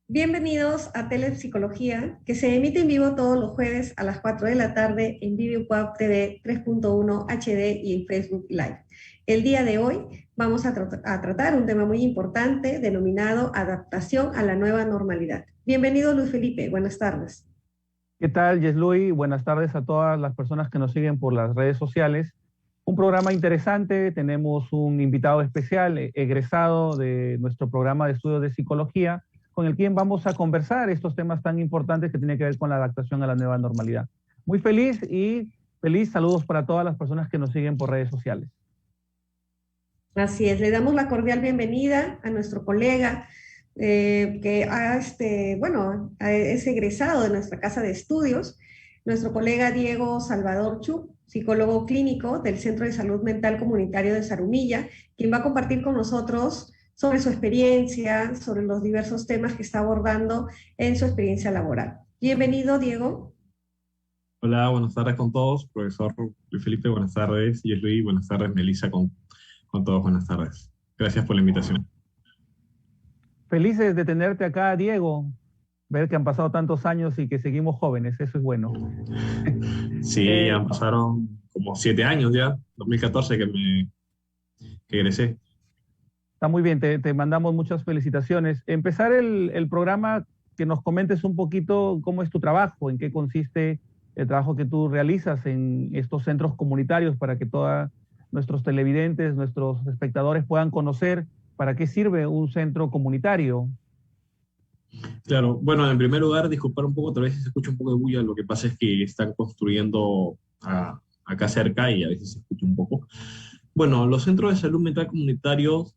Bienvenidos a Telepsicología, que se emite en vivo todos los jueves a las 4 de la tarde en VideoPub TV 3.1 HD y en Facebook Live. El día de hoy vamos a tratar un tema muy importante denominado adaptación a la nueva normalidad. Bienvenido, Luis Felipe. Buenas tardes. ¿Qué tal, Yesluy? Buenas tardes a todas las personas que nos siguen por las redes sociales. Un programa interesante, tenemos un invitado especial, egresado de nuestro programa de estudios de psicología, con el quien vamos a conversar estos temas tan importantes que tienen que ver con la adaptación a la nueva normalidad. Muy feliz saludos para todas las personas que nos siguen por redes sociales. Así es, le damos la cordial bienvenida a nuestro colega que es egresado de nuestra casa de estudios, nuestro colega Diego Salvador Chu, psicólogo clínico del Centro de Salud Mental Comunitario de Zarumilla, quien va a compartir con nosotros sobre su experiencia, sobre los diversos temas que está abordando en su experiencia laboral. Bienvenido, Diego. Hola, buenas tardes con todos. Profesor Luis Felipe, buenas tardes. Y Luis, buenas tardes. Melissa, con todos, buenas tardes. Gracias por la invitación. Felices de tenerte acá, Diego. Ver que han pasado tantos años y que seguimos jóvenes, eso es bueno. Sí, han pasaron como 7 años ya, 2014 que egresé. Está muy bien, te mandamos muchas felicitaciones. Empezar el programa, que nos comentes un poquito cómo es tu trabajo, en qué consiste el trabajo que tú realizas en estos centros comunitarios para que todos nuestros televidentes, nuestros espectadores puedan conocer para qué sirve un centro comunitario. Claro, bueno, en primer lugar, disculpar un poco, tal vez se escucha un poco de bulla, lo que pasa es que están construyendo acá cerca y a veces se escucha un poco. Bueno, los centros de salud mental comunitarios,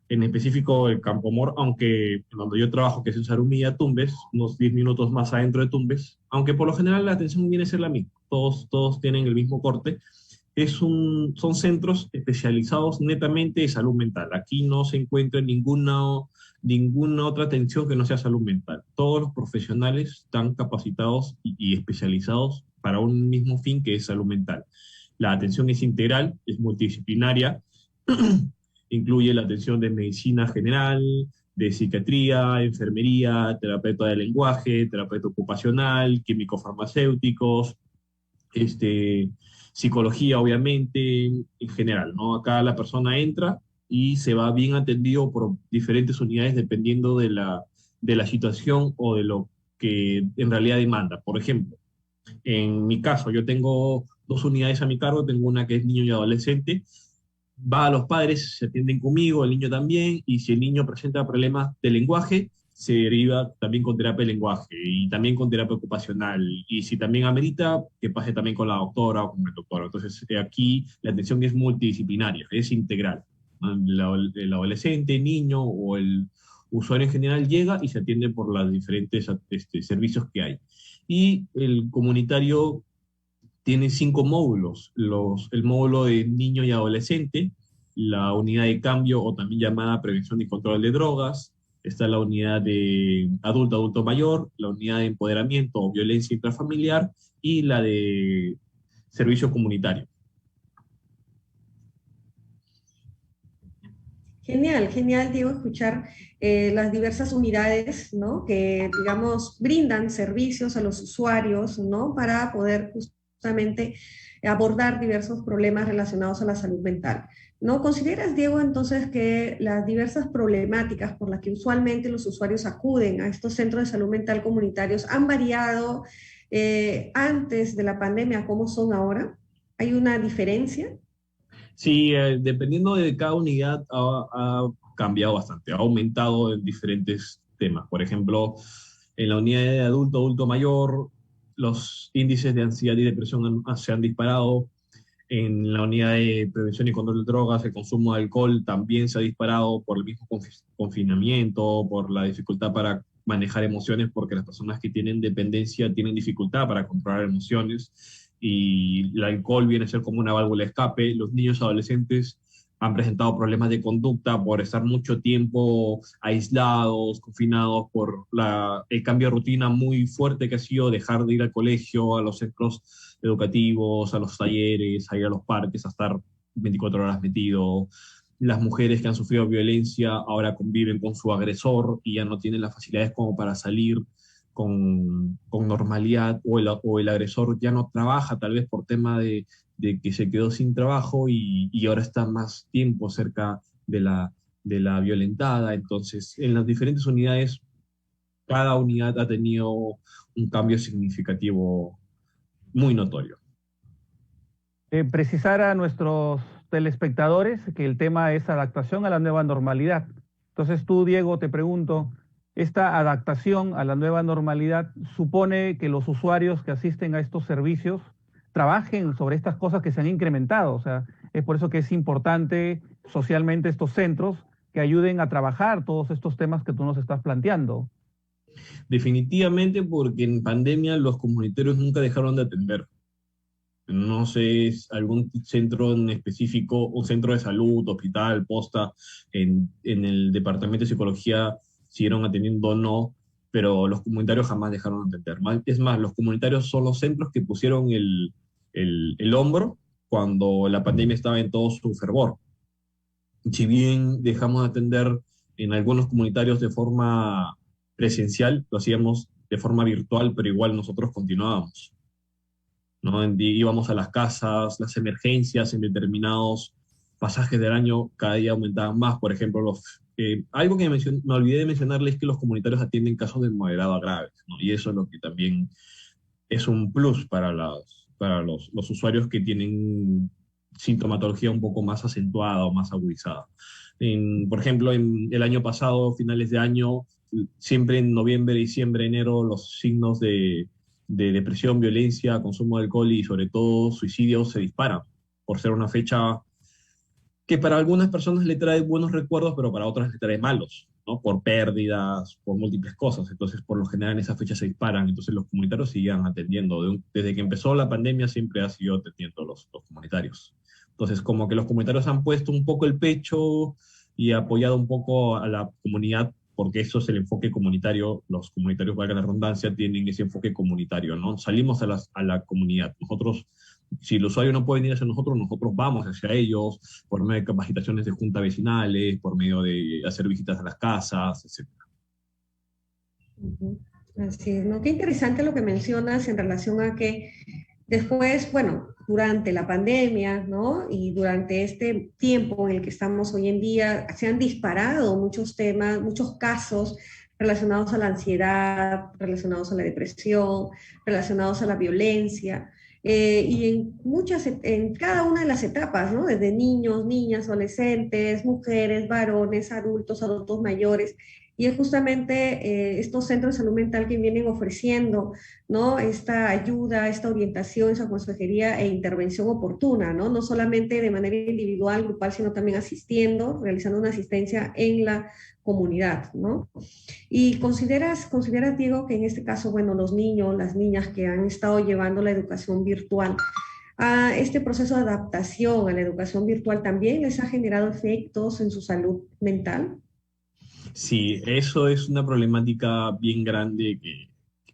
en específico el Campo Amor, aunque donde yo trabajo, que es en Zarumilla, Tumbes, unos 10 minutos más adentro de Tumbes, aunque por lo general la atención viene a ser la misma, todos tienen el mismo corte, son centros especializados netamente de salud mental. Aquí no se encuentra ninguna otra atención que no sea salud mental. Todos los profesionales están capacitados y especializados para un mismo fin, que es salud mental. La atención es integral, es multidisciplinaria, incluye la atención de medicina general, de psiquiatría, enfermería, terapeuta de lenguaje, terapeuta ocupacional, químicos farmacéuticos, psicología, obviamente, en general, ¿no? Acá la persona entra y se va bien atendido por diferentes unidades dependiendo de la situación o de lo que en realidad demanda. Por ejemplo, en mi caso, yo tengo 2 unidades a mi cargo, tengo una que es niño y adolescente. Va a los padres, se atienden conmigo, el niño también, y si el niño presenta problemas de lenguaje, se deriva también con terapia de lenguaje y también con terapia ocupacional. Y si también amerita, que pase también con la doctora o con el doctor. Entonces, aquí la atención es multidisciplinaria, es integral. El adolescente, niño o el usuario en general llega y se atiende por los diferentes servicios que hay. Y el comunitario tiene 5 módulos, el módulo de niño y adolescente, la unidad de cambio o también llamada prevención y control de drogas, está la unidad de adulto mayor, la unidad de empoderamiento o violencia intrafamiliar y la de servicio comunitario. Genial, genial, Diego, escuchar las diversas unidades, ¿no?, que, digamos, brindan servicios a los usuarios, ¿no?, para poder justamente abordar diversos problemas relacionados a la salud mental, ¿no? ¿Consideras, Diego, entonces que las diversas problemáticas por las que usualmente los usuarios acuden a estos centros de salud mental comunitarios han variado antes de la pandemia como son ahora? ¿Hay una diferencia? Sí, dependiendo de cada unidad ha cambiado bastante, ha aumentado en diferentes temas. Por ejemplo, en la unidad de adulto mayor, los índices de ansiedad y depresión se han disparado. En la unidad de prevención y control de drogas, el consumo de alcohol también se ha disparado por el mismo confinamiento, por la dificultad para manejar emociones, porque las personas que tienen dependencia tienen dificultad para controlar emociones y el alcohol viene a ser como una válvula de escape. Los niños adolescentes han presentado problemas de conducta por estar mucho tiempo aislados, confinados, por el cambio de rutina muy fuerte que ha sido dejar de ir al colegio, a los centros educativos, a los talleres, a ir a los parques, a estar 24 horas metido. Las mujeres que han sufrido violencia ahora conviven con su agresor y ya no tienen las facilidades como para salir con normalidad, o el agresor ya no trabaja tal vez por tema de que se quedó sin trabajo y ahora está más tiempo cerca de la violentada. Entonces, en las diferentes unidades, cada unidad ha tenido un cambio significativo muy notorio. Precisar a nuestros telespectadores que el tema es adaptación a la nueva normalidad. Entonces tú, Diego, te pregunto, ¿esta adaptación a la nueva normalidad supone que los usuarios que asisten a estos servicios trabajen sobre estas cosas que se han incrementado? O sea, es por eso que es importante socialmente estos centros que ayuden a trabajar todos estos temas que tú nos estás planteando. Definitivamente, porque en pandemia los comunitarios nunca dejaron de atender. No sé, es algún centro en específico, un centro de salud, hospital, posta, en el departamento de psicología siguieron atendiendo o no, pero los comunitarios jamás dejaron de atender. Es más, los comunitarios son los centros que pusieron el hombro cuando la pandemia estaba en todo su fervor. Si bien dejamos de atender en algunos comunitarios de forma presencial, lo hacíamos de forma virtual, pero igual nosotros continuábamos, ¿no? Íbamos a las casas, las emergencias en determinados pasajes del año cada día aumentaban más. Por ejemplo, algo que me olvidé de mencionarles es que los comunitarios atienden casos de moderado a graves, ¿no? Y eso es lo que también es un plus para los usuarios que tienen sintomatología un poco más acentuada o más agudizada. Por ejemplo, en el año pasado, finales de año, siempre en noviembre, diciembre, enero, los signos de depresión, violencia, consumo de alcohol y sobre todo suicidio se disparan, por ser una fecha que para algunas personas le trae buenos recuerdos, pero para otras le trae malos, ¿no? Por pérdidas, por múltiples cosas. Entonces, por lo general, en esas fechas se disparan. Entonces, los comunitarios siguen atendiendo. Desde que empezó la pandemia, siempre ha sido atendiendo los comunitarios. Entonces, como que los comunitarios han puesto un poco el pecho y apoyado un poco a la comunidad, porque eso es el enfoque comunitario. Los comunitarios, valga la redundancia, tienen ese enfoque comunitario, ¿no? Salimos a la comunidad. Nosotros, si el usuario no puede venir hacia nosotros, nosotros vamos hacia ellos, por medio de capacitaciones de juntas vecinales, por medio de hacer visitas a las casas, etc. Así es, ¿no? Qué interesante lo que mencionas en relación a que después, bueno, durante la pandemia, ¿no? Y durante este tiempo en el que estamos hoy en día, se han disparado muchos temas, muchos casos relacionados a la ansiedad, relacionados a la depresión, relacionados a la violencia. Y en cada una de las etapas, ¿no? Desde niños, niñas, adolescentes, mujeres, varones, adultos mayores. Y es justamente estos centros de salud mental que vienen ofreciendo, ¿no? Esta ayuda, esta orientación, esa consejería e intervención oportuna, ¿no? No solamente de manera individual, grupal, sino también asistiendo, realizando una asistencia en la comunidad, ¿no? Y consideras, Diego, que en este caso, bueno, los niños, las niñas que han estado llevando la educación virtual, a este proceso de adaptación a la educación virtual también les ha generado efectos en su salud mental? Sí, eso es una problemática bien grande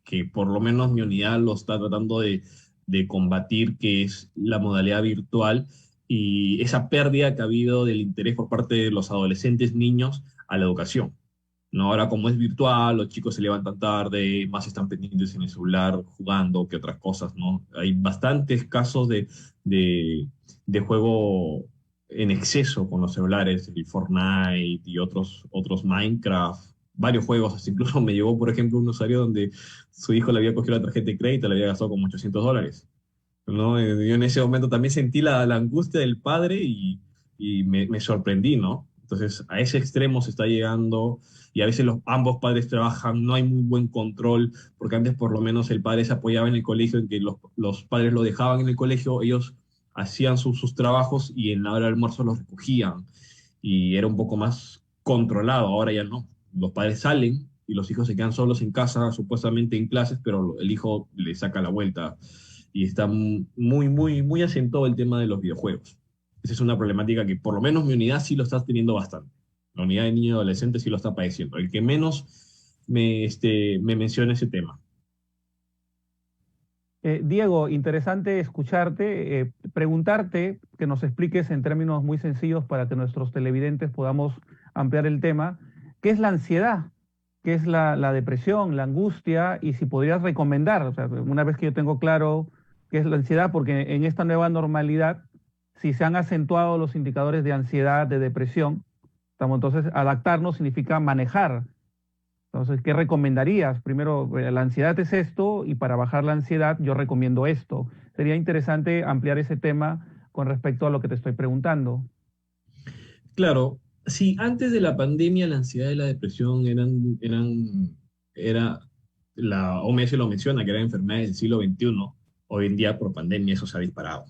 que por lo menos mi unidad lo está tratando de combatir, que es la modalidad virtual y esa pérdida que ha habido del interés por parte de los adolescentes, niños, a la educación, ¿no? Ahora como es virtual, los chicos se levantan tarde, más están pendientes en el celular jugando que otras cosas, ¿no? Hay bastantes casos de juego en exceso con los celulares, el Fortnite y otros Minecraft, varios juegos. Hasta incluso me llegó, por ejemplo, un usuario donde su hijo le había cogido la tarjeta de crédito, le había gastado como $800, ¿no? Yo en ese momento también sentí la angustia del padre y me sorprendí, ¿no? Entonces, a ese extremo se está llegando y a veces ambos padres trabajan, no hay muy buen control, porque antes por lo menos el padre se apoyaba en el colegio, en que los padres lo dejaban en el colegio, ellos hacían sus trabajos y en la hora del almuerzo los recogían y era un poco más controlado. Ahora ya no. Los padres salen y los hijos se quedan solos en casa, supuestamente en clases, pero el hijo le saca la vuelta y está muy, muy, muy acentuado el tema de los videojuegos. Esa es una problemática que por lo menos mi unidad sí lo está teniendo bastante. La unidad de niños y adolescentes sí lo está padeciendo. El que menos me menciona ese tema. Diego, interesante escucharte, preguntarte, que nos expliques en términos muy sencillos para que nuestros televidentes podamos ampliar el tema. ¿Qué es la ansiedad? ¿Qué es la depresión, la angustia? Y si podrías recomendar, o sea, una vez que yo tengo claro qué es la ansiedad, porque en esta nueva normalidad, si se han acentuado los indicadores de ansiedad, de depresión, entonces adaptarnos significa manejar. Entonces, ¿qué recomendarías? Primero, la ansiedad es esto y para bajar la ansiedad yo recomiendo esto. Sería interesante ampliar ese tema con respecto a lo que te estoy preguntando. Claro, sí, antes de la pandemia la ansiedad y la depresión era, la OMS lo menciona, que eran enfermedades del siglo XXI. Hoy en día por pandemia eso se ha disparado,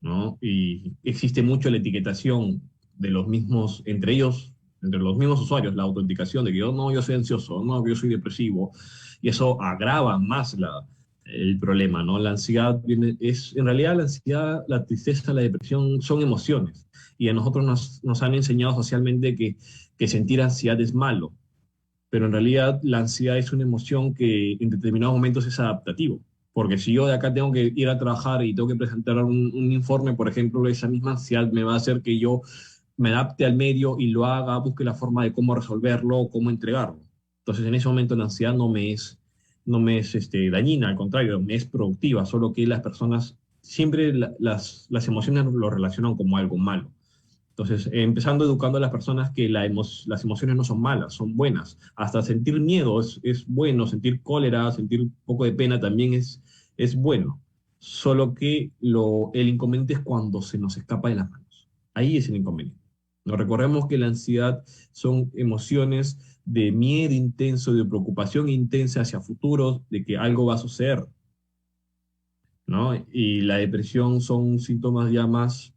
¿no? Y existe mucho la etiquetación de los mismos, entre ellos, entre los mismos usuarios, la autenticación de que yo no, yo soy ansioso, no, yo soy depresivo, y eso agrava más el problema, ¿no? La ansiedad en realidad la ansiedad, la tristeza, la depresión son emociones, y a nosotros nos han enseñado socialmente que sentir ansiedad es malo, pero en realidad la ansiedad es una emoción que en determinados momentos es adaptativo. Porque si yo de acá tengo que ir a trabajar y tengo que presentar un informe, por ejemplo, esa misma ansiedad me va a hacer que yo me adapte al medio y lo haga, busque la forma de cómo resolverlo, cómo entregarlo. Entonces, en ese momento la ansiedad no me es dañina, al contrario, me es productiva, solo que las personas siempre las emociones lo relacionan como algo malo. Entonces, empezando educando a las personas que las emociones no son malas, son buenas. Hasta sentir miedo es bueno, sentir cólera, sentir un poco de pena también es bueno. Solo que el inconveniente es cuando se nos escapa de las manos. Ahí es el inconveniente. Nos recordemos que la ansiedad son emociones de miedo intenso, de preocupación intensa hacia futuros, de que algo va a suceder, ¿no? Y la depresión son síntomas ya más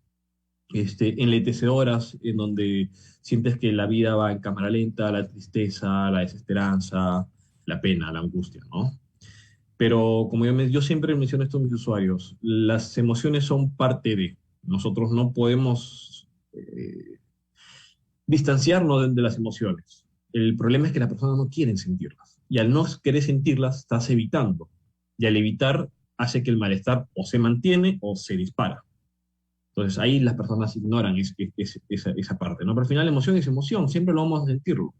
enletecedoras, en donde sientes que la vida va en cámara lenta, la tristeza, la desesperanza, la pena, la angustia, ¿no? Pero como yo siempre menciono esto a mis usuarios, las emociones son parte de. Nosotros no podemos distanciarnos de las emociones. El problema es que las personas no quieren sentirlas. Y al no querer sentirlas, estás evitando. Y al evitar, hace que el malestar o se mantiene o se dispara. Entonces ahí las personas ignoran esa parte, ¿no? Pero al final la emoción es emoción, siempre lo vamos a sentirlo.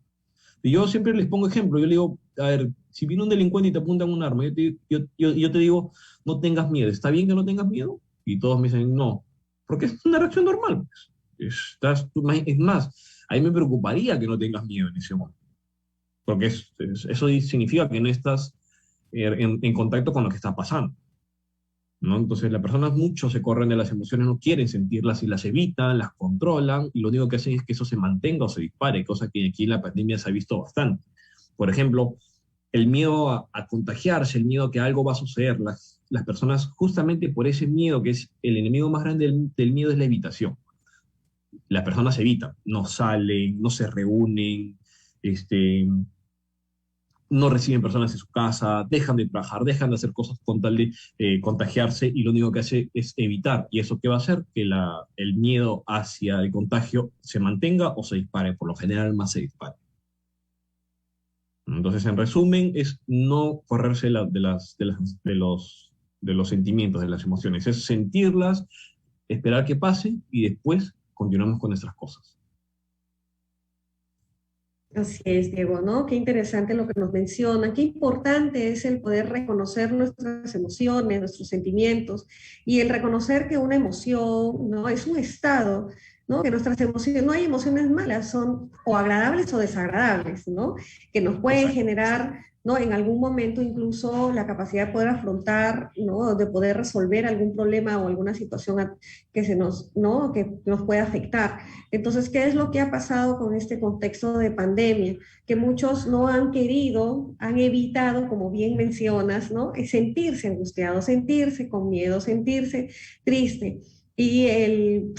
Y yo siempre les pongo ejemplo, yo le digo, a ver, si viene un delincuente y te apuntan un arma, yo te digo, no tengas miedo, ¿está bien que no tengas miedo? Y todos me dicen, no, porque es una reacción normal, pues. Es más, a mí me preocuparía que no tengas miedo en ese momento, porque eso significa que no estás en contacto con lo que está pasando, ¿no? Entonces las personas mucho se corren de las emociones, no quieren sentirlas y las evitan, las controlan y lo único que hacen es que eso se mantenga o se dispare, cosa que aquí en la pandemia se ha visto bastante. Por ejemplo, el miedo a contagiarse, el miedo a que algo va a suceder, las personas justamente por ese miedo, que es el enemigo más grande del miedo, es la evitación. Las personas evitan, no salen, no se reúnen, no reciben personas en su casa, dejan de trabajar, dejan de hacer cosas con tal de contagiarse y lo único que hace es evitar. ¿Y eso qué va a hacer? Que el miedo hacia el contagio se mantenga o se dispare, por lo general más se dispare. Entonces, en resumen, es no correrse de los sentimientos, de las emociones, es sentirlas, esperar que pasen y después continuamos con nuestras cosas. Así es, Diego, ¿no? Qué interesante lo que nos menciona, qué importante es el poder reconocer nuestras emociones, nuestros sentimientos y el reconocer que una emoción, ¿no? Es un estado, ¿no? Que nuestras emociones, no hay emociones malas, son o agradables o desagradables, ¿no? Que nos pueden Exacto. generar, ¿no? En algún momento incluso la capacidad de poder afrontar, ¿no? De poder resolver algún problema o alguna situación que ¿no? Que nos puede afectar. Entonces, ¿qué es lo que ha pasado con este contexto de pandemia? Que muchos no han querido, han evitado, como bien mencionas, ¿no? Sentirse angustiados, sentirse con miedo, sentirse triste. y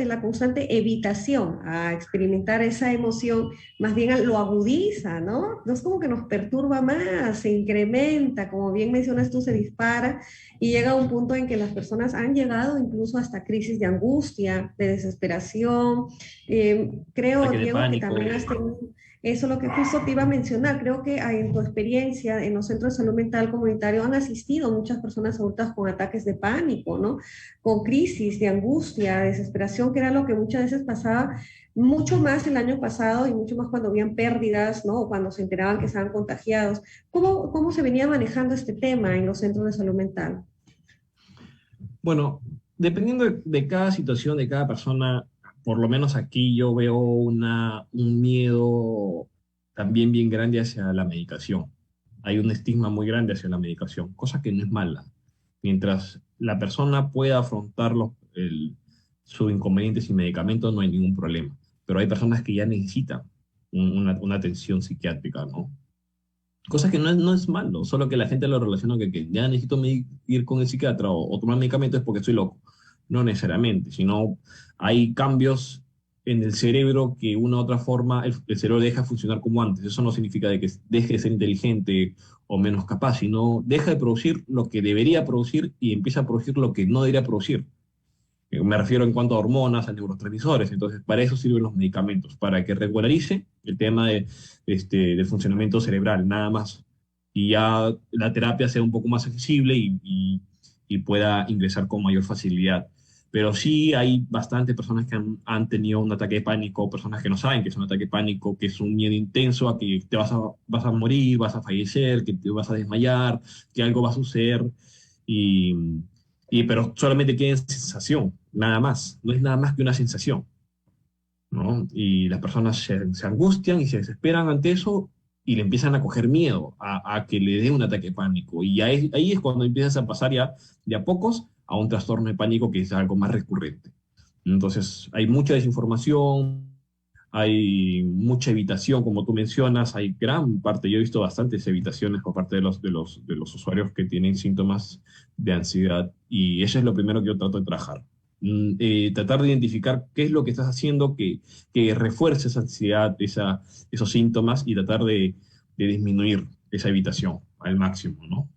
la constante evitación a experimentar esa emoción, más bien lo agudiza, ¿no? No es como que nos perturba más, se incrementa, como bien mencionas tú, se dispara y llega a un punto en que las personas han llegado incluso hasta crisis de angustia, de desesperación. Creo, Ataques de Diego, que pánico. también has tenido eso es lo que justo te iba a mencionar. Creo que en tu experiencia en los centros de salud mental comunitario han asistido muchas personas adultas con ataques de pánico, ¿no? Con crisis de angustia, desesperación, que era lo que muchas veces pasaba mucho más el año pasado y mucho más cuando habían pérdidas, ¿no? O cuando se enteraban que estaban contagiados. ¿Cómo se venía manejando este tema en los centros de salud mental? Bueno, dependiendo de cada situación, de cada persona, por lo menos aquí yo veo un miedo también bien grande hacia la medicación. Hay un estigma muy grande hacia la medicación, cosa que no es mala. Mientras la persona pueda afrontar sus inconvenientes sin medicamentos, no hay ningún problema. Pero hay personas que ya necesitan una atención psiquiátrica, ¿no? Cosa que no es malo, solo que la gente lo relaciona con que ya necesito ir con el psiquiatra o tomar medicamentos es porque estoy loco. No necesariamente, sino hay cambios en el cerebro que una u otra forma el cerebro deja de funcionar como antes. Eso no significa de que deje de ser inteligente o menos capaz, sino deja de producir lo que debería producir y empieza a producir lo que no debería producir. Me refiero en cuanto a hormonas, a neurotransmisores. Entonces, para eso sirven los medicamentos, para que regularice el tema del funcionamiento cerebral, nada más. Y ya la terapia sea un poco más accesible y pueda ingresar con mayor facilidad. Pero sí hay bastantes personas que han tenido un ataque de pánico, personas que no saben que es un ataque de pánico, que es un miedo intenso a que vas a morir, vas a fallecer, que te vas a desmayar, que algo va a suceder. Y, pero solamente queda en sensación, nada más. No es nada más que una sensación, ¿no? Y las personas se angustian y se desesperan ante eso y le empiezan a coger miedo a que le dé un ataque de pánico. Y ahí es cuando empiezas a pasar ya de a pocos a un trastorno de pánico que es algo más recurrente. Entonces, hay mucha desinformación, hay mucha evitación, como tú mencionas, hay gran parte, yo he visto bastantes evitaciones por parte de los usuarios que tienen síntomas de ansiedad y eso es lo primero que yo trato de trabajar. Tratar de identificar qué es lo que estás haciendo que refuerce esa ansiedad, esos síntomas y tratar de disminuir esa evitación al máximo, ¿no?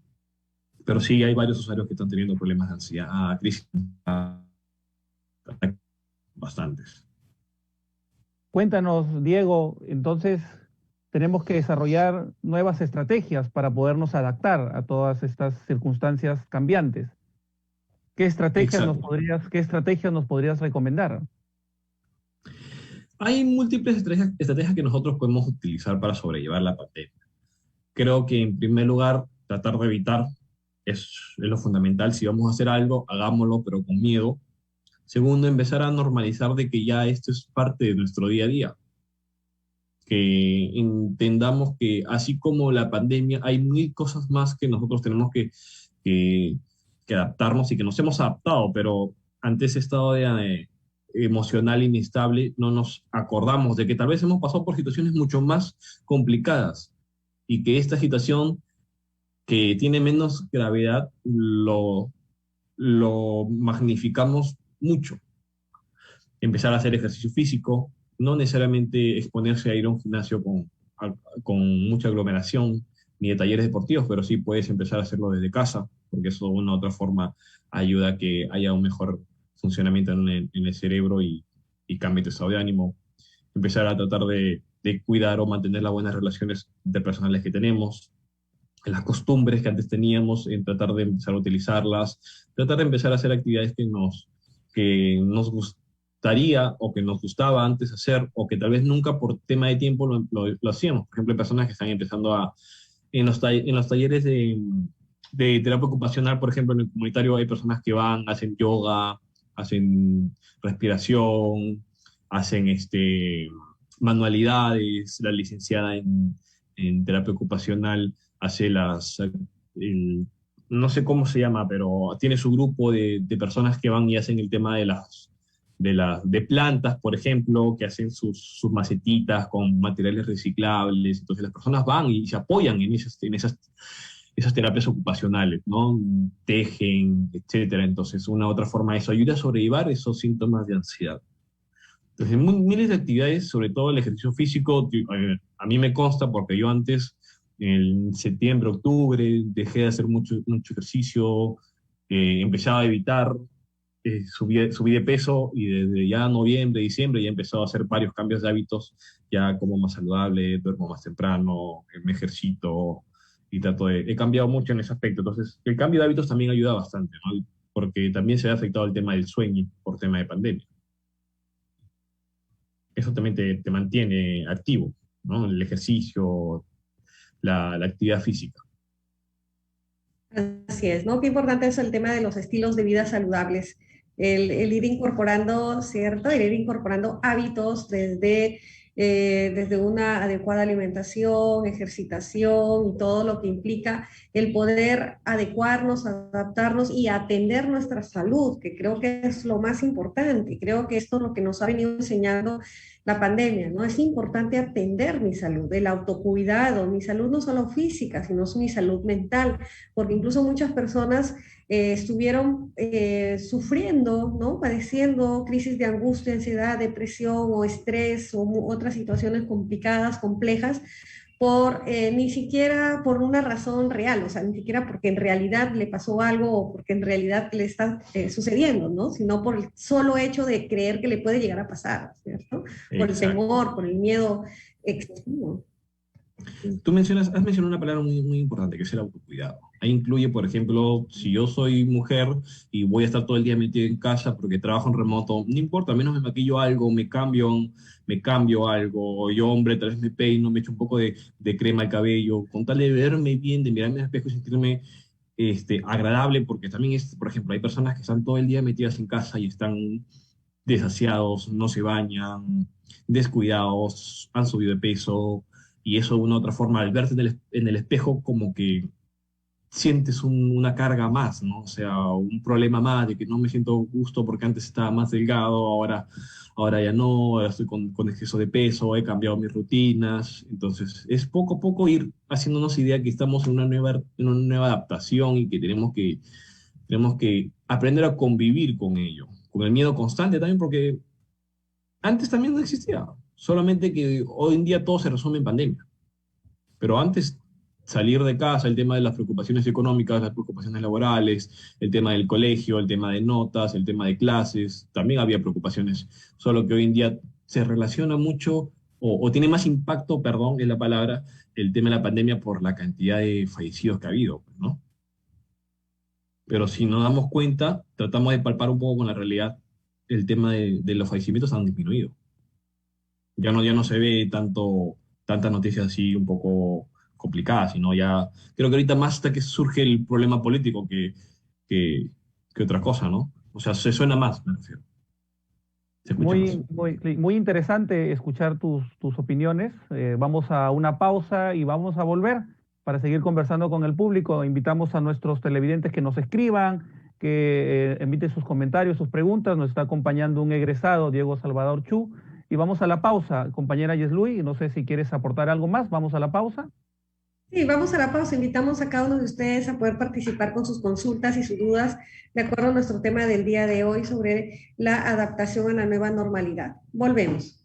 Pero sí hay varios usuarios que están teniendo problemas de ansiedad, crisis, bastantes. Cuéntanos, Diego, entonces tenemos que desarrollar nuevas estrategias para podernos adaptar a todas estas circunstancias cambiantes. Exacto. ¿Qué estrategias nos podrías recomendar? Hay múltiples estrategias que nosotros podemos utilizar para sobrellevar la pandemia. Creo que en primer lugar, tratar de evitar es lo fundamental. Si vamos a hacer algo, hagámoslo, pero con miedo. Segundo, empezar a normalizar de que ya esto es parte de nuestro día a día. Que entendamos que así como la pandemia, hay mil cosas más que nosotros tenemos que, que adaptarnos y que nos hemos adaptado, pero ante ese estado emocional inestable no nos acordamos de que tal vez hemos pasado por situaciones mucho más complicadas y que esta situación que tiene menos gravedad lo magnificamos mucho. Empezar a hacer ejercicio físico, no necesariamente exponerse a ir a un gimnasio con mucha aglomeración, ni de talleres deportivos, pero sí puedes empezar a hacerlo desde casa, porque eso de una u otra forma ayuda a que haya un mejor funcionamiento en el cerebro y cambie tu estado de ánimo. Empezar a tratar de cuidar o mantener las buenas relaciones interpersonales que tenemos, las costumbres que antes teníamos, en tratar de empezar a utilizarlas, tratar de empezar a hacer actividades que nos gustaría o que nos gustaba antes hacer, o que tal vez nunca por tema de tiempo lo hacíamos. Por ejemplo, hay personas que están empezando en los talleres de terapia ocupacional, por ejemplo, en el comunitario hay personas que van, hacen yoga, hacen respiración, hacen manualidades, la licenciada en terapia ocupacional hace no sé cómo se llama, pero tiene su grupo de personas que van y hacen el tema de plantas, por ejemplo, que hacen sus macetitas con materiales reciclables. Entonces las personas van y se apoyan esas terapias ocupacionales, ¿no? Tejen, etcétera. Entonces, una otra forma de eso ayuda a sobrellevar esos síntomas de ansiedad. Entonces, miles de actividades, sobre todo el ejercicio físico, a mí me consta porque yo antes, en septiembre, octubre, dejé de hacer mucho ejercicio, empezaba a evitar, subí de peso y desde ya noviembre, diciembre ya he empezado a hacer varios cambios de hábitos, ya como más saludable, duermo más temprano, me ejercito y he cambiado mucho en ese aspecto. Entonces, el cambio de hábitos también ayuda bastante, ¿no? Porque también se ha afectado el tema del sueño por tema de pandemia. Eso también te mantiene activo, ¿no? El ejercicio, la actividad física. Así es, ¿no? Qué importante es el tema de los estilos de vida saludables, el ir incorporando, ¿cierto? El ir incorporando hábitos desde una adecuada alimentación, ejercitación y todo lo que implica el poder adecuarnos, adaptarnos y atender nuestra salud, que creo que es lo más importante. Creo que esto es lo que nos ha venido enseñando la pandemia, ¿no? Es importante atender mi salud, el autocuidado, mi salud no solo física, sino mi salud mental, porque incluso muchas personas estuvieron sufriendo, ¿no? Padeciendo crisis de angustia, ansiedad, depresión o estrés o otras situaciones complicadas, complejas, ni siquiera por una razón real, o sea, ni siquiera porque en realidad le pasó algo o porque en realidad le está sucediendo, ¿no? Sino por el solo hecho de creer que le puede llegar a pasar, ¿cierto? Por el Exacto. temor, por el miedo excesivo. Has mencionado una palabra muy importante, que es el autocuidado. Ahí incluye, por ejemplo, si yo soy mujer y voy a estar todo el día metido en casa porque trabajo en remoto, no importa, al menos me maquillo algo, me cambio algo, yo hombre, tal vez me peino, me echo un poco de crema al cabello, con tal de verme bien, de mirarme al espejo y sentirme agradable, porque también es, por ejemplo, hay personas que están todo el día metidas en casa y están desasiados, no se bañan, descuidados, han subido de peso, y eso de una u otra forma, al verte en el espejo, como que sientes una carga más, ¿no? O sea, un problema más de que no me siento gusto porque antes estaba más delgado, ahora ya no, ahora estoy con exceso de peso, he cambiado mis rutinas. Entonces, es poco a poco ir haciéndonos idea que estamos en una nueva adaptación y que tenemos que aprender a convivir con ello, con el miedo constante también, porque antes también no existía, solamente que hoy en día todo se resume en pandemia. Pero antes, salir de casa, el tema de las preocupaciones económicas, las preocupaciones laborales, el tema del colegio, el tema de notas, el tema de clases, también había preocupaciones, solo que hoy en día se relaciona mucho, o tiene más impacto, perdón, es la palabra, el tema de la pandemia por la cantidad de fallecidos que ha habido, ¿no? Pero si nos damos cuenta, tratamos de palpar un poco con la realidad, el tema de los fallecimientos han disminuido. Ya no se ve tantas noticias así un poco complicadas, sino ya, creo que ahorita más hasta que surge el problema político que, que otra cosa, ¿no? O sea, se suena más, me refiero. Se escucha más. Muy interesante escuchar tus opiniones. Vamos a una pausa y vamos a volver para seguir conversando con el público. Invitamos a nuestros televidentes que nos escriban, que emiten sus comentarios, sus preguntas. Nos está acompañando un egresado, Diego Salvador Chu. Y vamos a la pausa, compañera Yeslui, no sé si quieres aportar algo más, vamos a la pausa. Sí, vamos a la pausa. Invitamos a cada uno de ustedes a poder participar con sus consultas y sus dudas de acuerdo a nuestro tema del día de hoy sobre la adaptación a la nueva normalidad. Volvemos.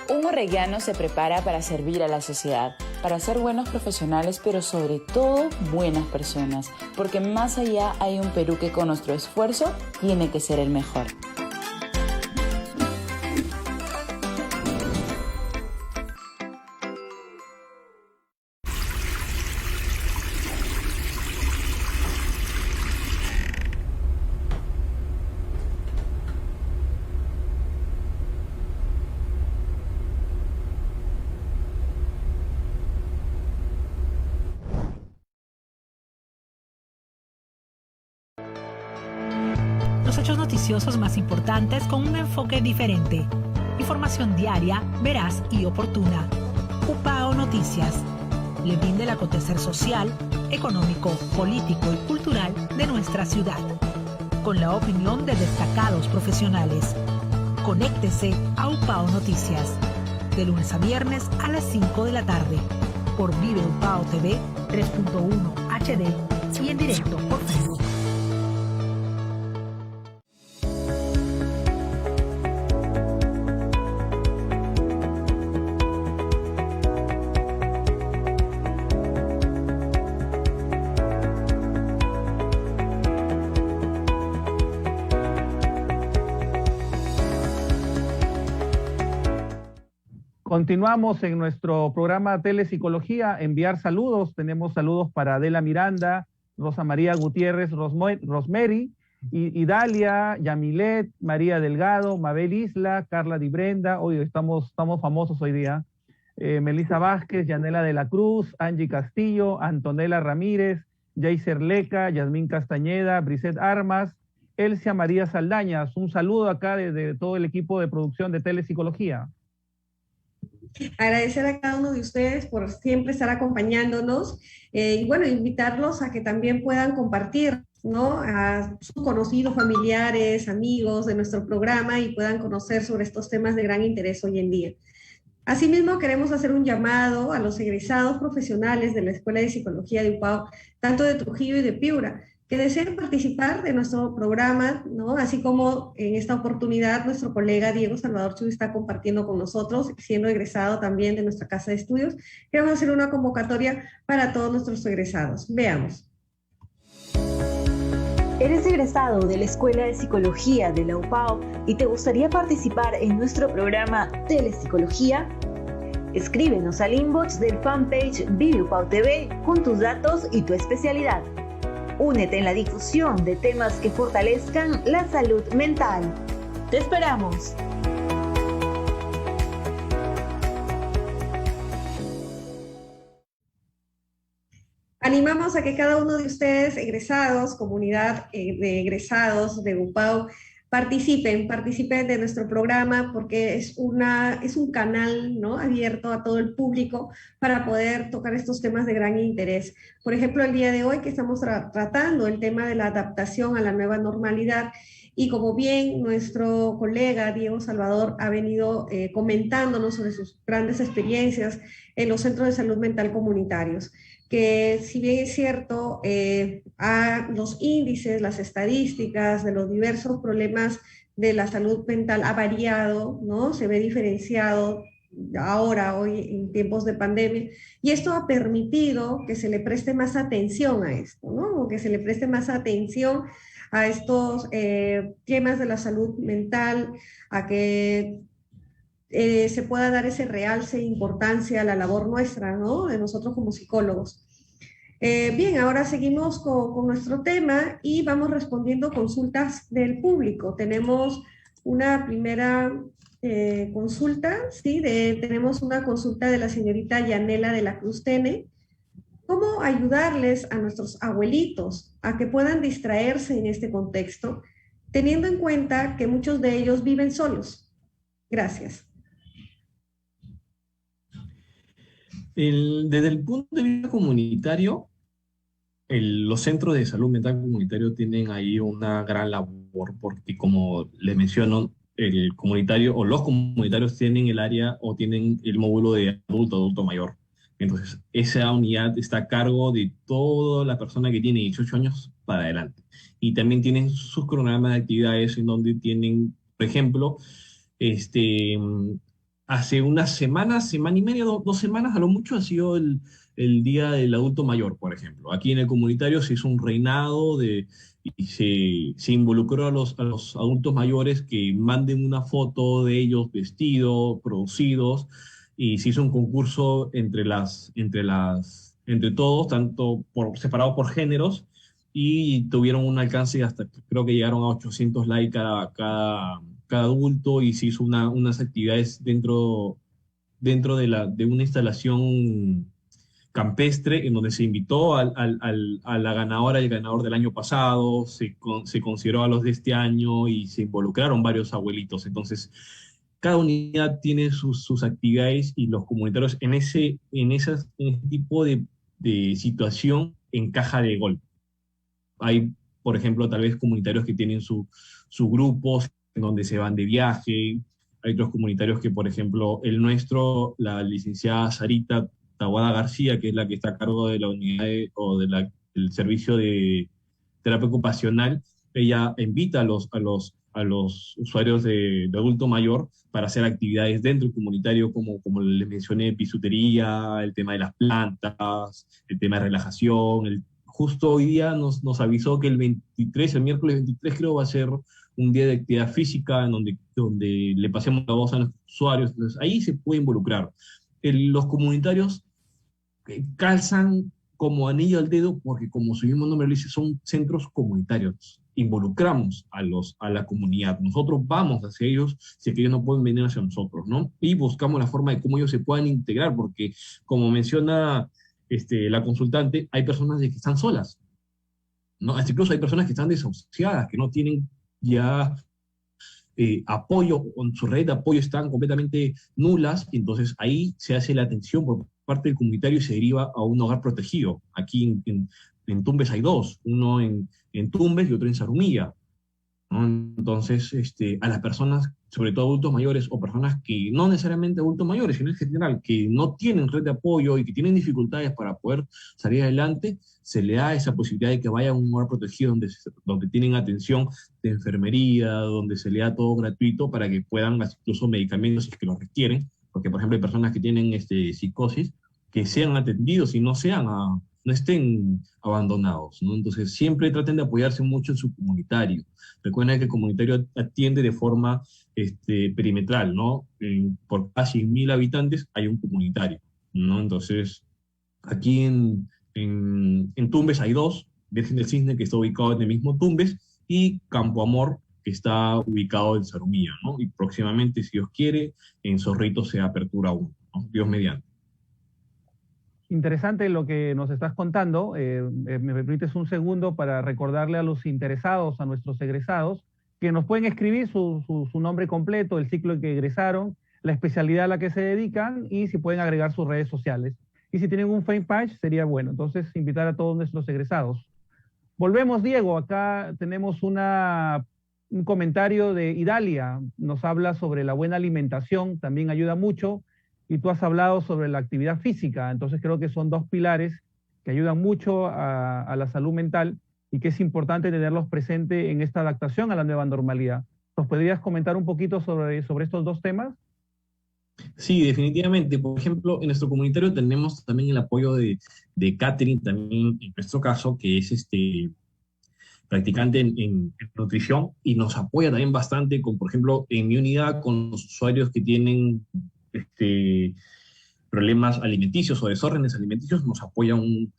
Un orellano se prepara para servir a la sociedad, para ser buenos profesionales, pero sobre todo buenas personas, porque más allá hay un Perú que con nuestro esfuerzo tiene que ser el mejor. los hechos noticiosos más importantes con un enfoque diferente. Información diaria, veraz y oportuna. UPAO Noticias le brinda el acontecer social, económico, político y cultural de nuestra ciudad, con la opinión de destacados profesionales. Conéctese a UPAO Noticias, de lunes a viernes a las 5 de la tarde, por Vive UPAO TV 3.1 HD y en directo por Facebook. Continuamos en nuestro programa Telepsicología, enviar saludos. Tenemos saludos para Adela Miranda, Rosa María Gutiérrez, Rosemary, y Dalia, Yamilet, María Delgado, Mabel Isla, Carla Di Brenda. Hoy estamos famosos hoy día. Melissa Vázquez, Yanela de la Cruz, Angie Castillo, Antonella Ramírez, Jaiser Leca, Yasmín Castañeda, Brisette Armas, Elcia María Saldañas. Un saludo acá desde todo el equipo de producción de Telepsicología. Agradecer a cada uno de ustedes por siempre estar acompañándonos y bueno, invitarlos a que también puedan compartir, ¿no?, a sus conocidos, familiares, amigos de nuestro programa y puedan conocer sobre estos temas de gran interés hoy en día. Asimismo, queremos hacer un llamado a los egresados profesionales de la Escuela de Psicología de UPAO, tanto de Trujillo y de Piura, que deseen participar de nuestro programa, ¿no? Así como en esta oportunidad nuestro colega Diego Salvador Chuy está compartiendo con nosotros, siendo egresado también de nuestra casa de estudios. Queremos hacer una convocatoria para todos nuestros egresados. Veamos. ¿Eres egresado de la Escuela de Psicología de la UPAO y te gustaría participar en nuestro programa Telepsicología? Escríbenos al inbox del fanpage Vive UPAO TV con tus datos y tu especialidad. Únete en la difusión de temas que fortalezcan la salud mental. ¡Te esperamos! Animamos a que cada uno de ustedes, egresados, comunidad de egresados de UPAO, participen de nuestro programa porque es un canal, ¿no?, abierto a todo el público para poder tocar estos temas de gran interés. Por ejemplo, el día de hoy que estamos tratando el tema de la adaptación a la nueva normalidad y como bien nuestro colega Diego Salvador ha venido comentándonos sobre sus grandes experiencias en los centros de salud mental comunitarios, que si bien es cierto, los índices, las estadísticas de los diversos problemas de la salud mental ha variado, ¿no? Se ve diferenciado hoy en tiempos de pandemia, y esto ha permitido que se le preste más atención a esto, ¿no? O que se le preste más atención a estos temas de la salud mental, a que se pueda dar ese realce e importancia a la labor nuestra, ¿no?, de nosotros como psicólogos. Bien, ahora seguimos con nuestro tema y vamos respondiendo consultas del público. Tenemos una primera consulta, ¿sí? Tenemos una consulta de la señorita Yanela de la Cruz Tene. ¿Cómo ayudarles a nuestros abuelitos a que puedan distraerse en este contexto, teniendo en cuenta que muchos de ellos viven solos? Gracias. Desde el punto de vista comunitario, los centros de salud mental comunitario tienen ahí una gran labor, porque como les menciono, el comunitario o los comunitarios tienen el área o tienen el módulo de adulto mayor. Entonces, esa unidad está a cargo de toda la persona que tiene 18 años para adelante. Y también tienen sus cronogramas de actividades en donde tienen, por ejemplo, hace unas semanas, semana y media, 2 semanas, a lo mucho ha sido el Día del Adulto Mayor, por ejemplo. Aquí en el comunitario se hizo un reinado y se involucró a los adultos mayores que manden una foto de ellos vestidos, producidos, y se hizo un concurso entre todos, tanto separado por géneros, y tuvieron un alcance hasta, creo que llegaron a 800 likes cada adulto, y se hizo unas actividades dentro de una instalación campestre, en donde se invitó a la ganadora y el ganador del año pasado, se consideró a los de este año y se involucraron varios abuelitos. Entonces, cada unidad tiene sus actividades y los comunitarios en ese tipo de situación encaja de golpe. Hay, por ejemplo, tal vez comunitarios que tienen su grupos en donde se van de viaje. Hay otros comunitarios que, por ejemplo, el nuestro, la licenciada Sarita Taboada García, que es la que está a cargo de la unidad del servicio de terapia ocupacional, ella invita a los usuarios de adulto mayor para hacer actividades dentro del comunitario, como les mencioné, bisutería, el tema de las plantas, el tema de relajación. Justo hoy día nos avisó que el miércoles 23 creo va a ser un día de actividad física en donde le pasemos la voz a los usuarios. Entonces ahí se puede involucrar. Los comunitarios calzan como anillo al dedo porque, como su mismo nombre lo dice, son centros comunitarios. Involucramos a la comunidad. Nosotros vamos hacia ellos si es que ellos no pueden venir hacia nosotros, ¿no? Y buscamos la forma de cómo ellos se puedan integrar, porque, como menciona la consultante, hay personas que están solas, ¿no? Incluso hay personas que están desahuciadas, que no tienen ya apoyo, con su red de apoyo están completamente nulas, y entonces ahí se hace la atención por parte del comunitario y se deriva a un hogar protegido. Aquí en Tumbes hay dos, uno en Tumbes y otro en Zarumilla, ¿no? Entonces, a las personas, sobre todo adultos mayores o personas que no necesariamente adultos mayores, sino en general, que no tienen red de apoyo y que tienen dificultades para poder salir adelante, se le da esa posibilidad de que vayan a un lugar protegido donde tienen atención de enfermería, donde se le da todo gratuito para que puedan, incluso medicamentos si es que los requieren, porque por ejemplo hay personas que tienen psicosis, que sean atendidos y no estén abandonados, ¿no? Entonces siempre traten de apoyarse mucho en su comunitario. Recuerden que el comunitario atiende de forma perimetral, ¿no? Por casi 1.000 habitantes hay un comunitario, ¿no? Entonces, aquí en Tumbes hay dos, Virgen del Cisne, que está ubicado en el mismo Tumbes, y Campo Amor, que está ubicado en Zarumilla, ¿no? Y próximamente, si Dios quiere, en Zorrito se apertura uno, ¿no? Dios mediante. Interesante lo que nos estás contando. Me permites un segundo para recordarle a los interesados, a nuestros egresados, que nos pueden escribir su nombre completo, el ciclo en que egresaron, la especialidad a la que se dedican y si pueden agregar sus redes sociales. Y si tienen un fanpage sería bueno. Entonces, invitar a todos nuestros egresados. Volvemos, Diego. Acá tenemos un comentario de Idalia. Nos habla sobre la buena alimentación, también ayuda mucho. Y tú has hablado sobre la actividad física, entonces creo que son dos pilares que ayudan mucho a la salud mental y que es importante tenerlos presentes en esta adaptación a la nueva normalidad. ¿Nos podrías comentar un poquito sobre estos dos temas? Sí, definitivamente. Por ejemplo, en nuestro comunitario tenemos también el apoyo de Catherine, también en nuestro caso, que es practicante en nutrición, y nos apoya también bastante con, por ejemplo, en mi unidad, con los usuarios que tienen problemas alimenticios o desórdenes alimenticios, nos apoya un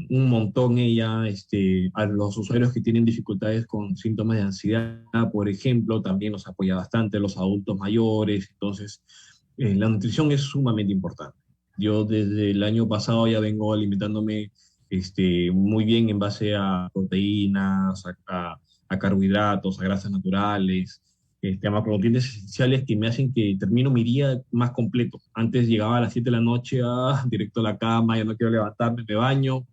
montón ella, a los usuarios que tienen dificultades con síntomas de ansiedad, por ejemplo, también nos apoya bastante, los adultos mayores. Entonces, la nutrición es sumamente importante. Yo desde el año pasado ya vengo alimentándome muy bien en base a proteínas, a carbohidratos, a grasas naturales, a macronutrientes esenciales que me hacen que termino mi día más completo. Antes llegaba a las 7 de la noche, directo a la cama, ya no quiero levantarme, me baño,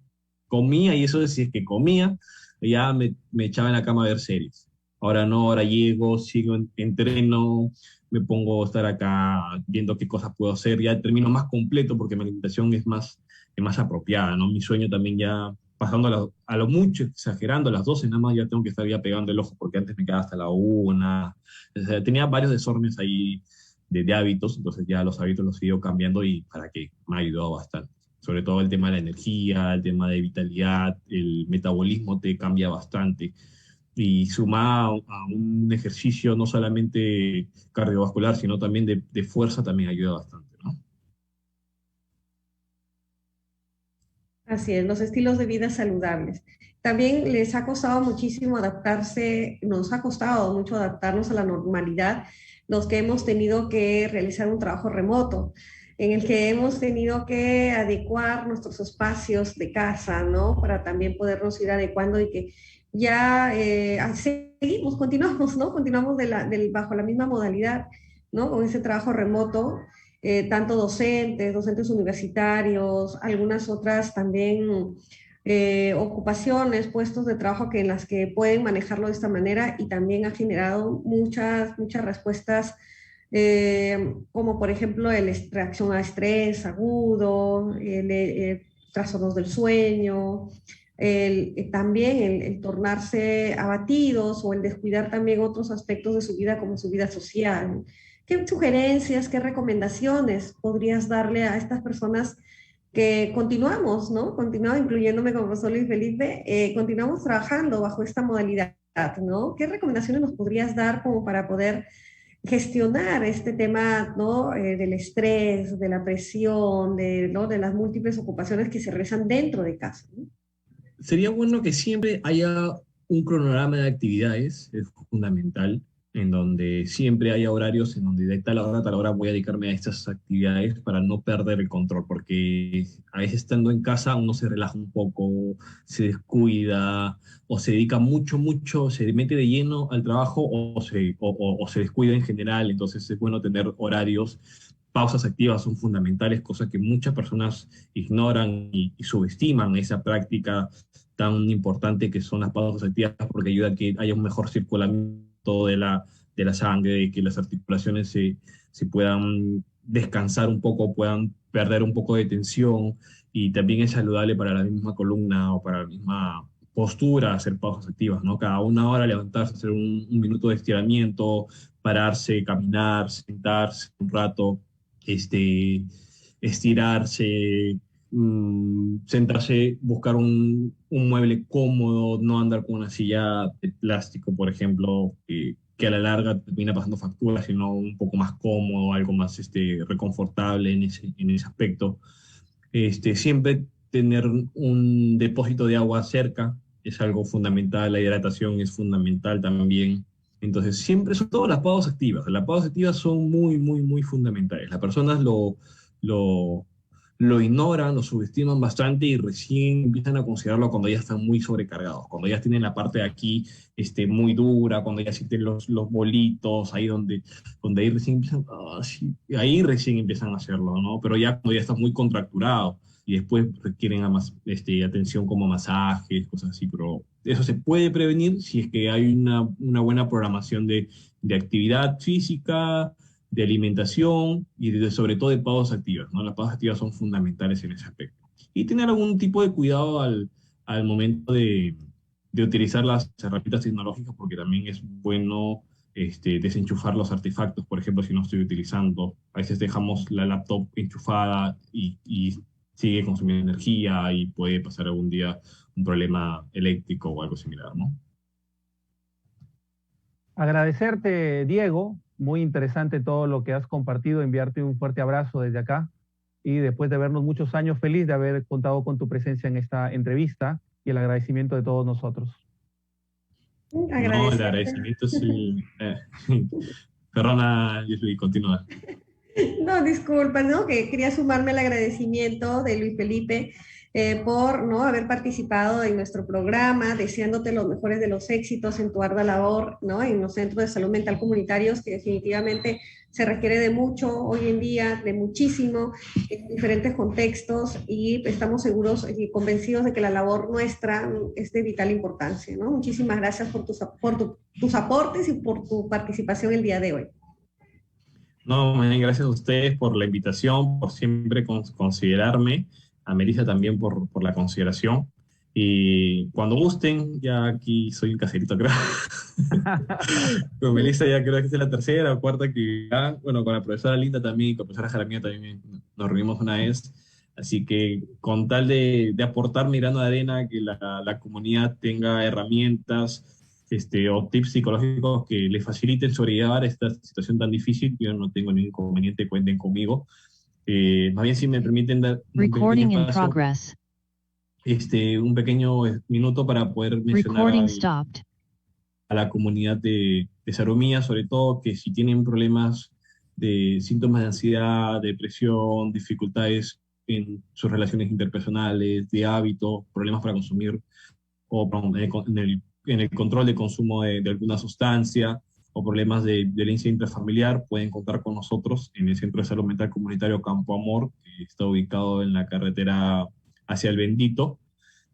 comía, y eso es, si es que comía, ya me echaba en la cama a ver series. Ahora no, ahora llego, sigo entreno, me pongo a estar acá viendo qué cosas puedo hacer, ya termino más completo porque mi alimentación es más apropiada, ¿no? Mi sueño también ya, pasando a lo mucho, exagerando, a las 12 nada más ya tengo que estar ya pegando el ojo, porque antes me quedaba hasta la 1. O sea, tenía varios desórdenes ahí de hábitos, entonces ya los hábitos los he ido cambiando y para que me ha ayudado bastante. Sobre todo el tema de la energía, el tema de vitalidad, el metabolismo te cambia bastante. Y sumado a un ejercicio no solamente cardiovascular, sino también de fuerza, también ayuda bastante, ¿no? Así es, los estilos de vida saludables. También les ha costado muchísimo adaptarse, nos ha costado mucho adaptarnos a la normalidad, los que hemos tenido que realizar un trabajo remoto. en el que hemos tenido que adecuar nuestros espacios de casa, ¿no? Para también podernos ir adecuando y que ya seguimos, continuamos, ¿no? Continuamos bajo la misma modalidad, ¿no? Con ese trabajo remoto, tanto docentes universitarios, algunas otras también ocupaciones, puestos de trabajo en las que pueden manejarlo de esta manera y también ha generado muchas respuestas, como por ejemplo reacción a estrés agudo, trastornos del sueño, también el tornarse abatidos o el descuidar también otros aspectos de su vida como su vida social. ¿Qué sugerencias, qué recomendaciones podrías darle a estas personas que continuamos, ¿no? Continuamos, incluyéndome como profesor Luis Felipe, continuamos trabajando bajo esta modalidad, ¿no? ¿Qué recomendaciones nos podrías dar como para poder gestionar este tema, ¿no? Del estrés, de la presión, ¿no? De las múltiples ocupaciones que se realizan dentro de casa, ¿no? Sería bueno que siempre haya un cronograma de actividades, es fundamental, en donde siempre haya horarios en donde de tal hora a tal hora voy a dedicarme a estas actividades para no perder el control, porque a veces estando en casa uno se relaja un poco, se descuida, o se dedica mucho, se mete de lleno al trabajo o se descuida en general, entonces es bueno tener horarios. Pausas activas son fundamentales, cosa que muchas personas ignoran y subestiman esa práctica tan importante que son las pausas activas, porque ayuda a que haya un mejor circulamiento de la sangre, de que las articulaciones se puedan descansar un poco, puedan perder un poco de tensión, y también es saludable para la misma columna o para la misma postura hacer pausas activas, ¿no? Cada una hora levantarse, hacer un minuto de estiramiento, pararse, caminar, sentarse un rato, estirarse, sentarse, buscar un mueble cómodo, no andar con una silla de plástico, por ejemplo, que a la larga termina pasando factura, sino un poco más cómodo, algo más reconfortable en ese aspecto. Siempre tener un depósito de agua cerca es algo fundamental, la hidratación es fundamental también. Entonces, siempre, sobre todo las pausas activas. Las pausas activas son muy fundamentales. Las personas lo ignoran, lo subestiman bastante y recién empiezan a considerarlo cuando ya están muy sobrecargados, cuando ya tienen la parte de aquí muy dura, cuando ya sienten los bolitos, donde ahí recién empiezan, sí, ahí recién empiezan a hacerlo, ¿no? Pero ya cuando ya está muy contracturado y después requieren más atención como masajes, cosas así, pero eso se puede prevenir si es que hay una buena programación de actividad física, de alimentación y sobre todo de pausas activas, ¿no? Las pausas activas son fundamentales en ese aspecto. Y tener algún tipo de cuidado al momento de utilizar las herramientas tecnológicas, porque también es bueno desenchufar los artefactos, por ejemplo, si no estoy utilizando. A veces dejamos la laptop enchufada y sigue consumiendo energía y puede pasar algún día un problema eléctrico o algo similar, ¿no? Agradecerte, Diego. Muy interesante todo lo que has compartido, enviarte un fuerte abrazo desde acá y después de vernos muchos años, feliz de haber contado con tu presencia en esta entrevista y el agradecimiento de todos nosotros. No, el agradecimiento sí. Perdona, Jesús, continúa. No, disculpa, ¿no? Que quería sumarme al agradecimiento de Luis Felipe por ¿no? haber participado en nuestro programa, deseándote los mejores de los éxitos en tu ardua labor, ¿no? En los centros de salud mental comunitarios, que definitivamente se requiere de mucho hoy en día, de muchísimo, en diferentes contextos, y estamos seguros y convencidos de que la labor nuestra es de vital importancia, ¿no? Muchísimas gracias por tus aportes y por tu participación el día de hoy. No, gracias a ustedes por la invitación, por siempre considerarme, a Melissa también por la consideración. Y cuando gusten, ya aquí soy un caserito, creo. Con Melissa ya creo que es la tercera o cuarta actividad. Bueno, con la profesora Linda también, con la profesora Jaramillo también nos reunimos una vez. Así que con tal de aportar mi grano de arena, que la comunidad tenga herramientas o tips psicológicos que les faciliten sobrellevar esta situación tan difícil, yo no tengo ningún inconveniente, cuenten conmigo. Más bien, si me permiten dar un pequeño minuto para poder mencionar a la comunidad de Sarumía, sobre todo que si tienen problemas de síntomas de ansiedad, depresión, dificultades en sus relaciones interpersonales, de hábitos, problemas para consumir o en el control de consumo de alguna sustancia o problemas de violencia intrafamiliar, pueden contar con nosotros en el Centro de Salud Mental Comunitario Campo Amor, que está ubicado en la carretera hacia El Bendito,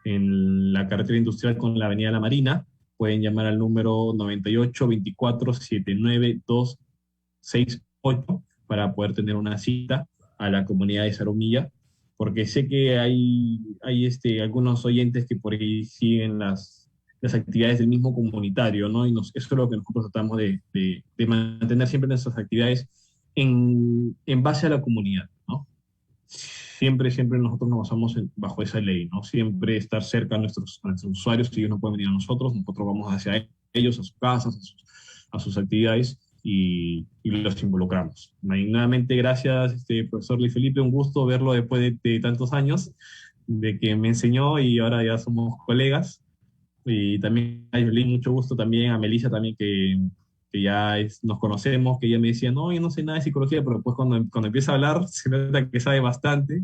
en la carretera industrial con la Avenida La Marina. Pueden llamar al número 98 24 79 268 para poder tener una cita a la comunidad de Zarumilla, porque sé que hay algunos oyentes que por ahí siguen las actividades del mismo comunitario, ¿no? Y eso es lo que nosotros tratamos de mantener siempre nuestras actividades en base a la comunidad, ¿no? Siempre nosotros nos basamos bajo esa ley, ¿no? Siempre estar cerca a nuestros usuarios. Si ellos no pueden venir a nosotros vamos hacia ellos, a sus casas, a sus actividades, y los involucramos. Nuevamente, gracias, profesor Luis Felipe, un gusto verlo después de tantos años, de que me enseñó y ahora ya somos colegas. Y también a Yolín, mucho gusto también, a Melissa también, que ya nos conocemos, que ella me decía, no, yo no sé nada de psicología, pero después cuando empieza a hablar, se nota que sabe bastante.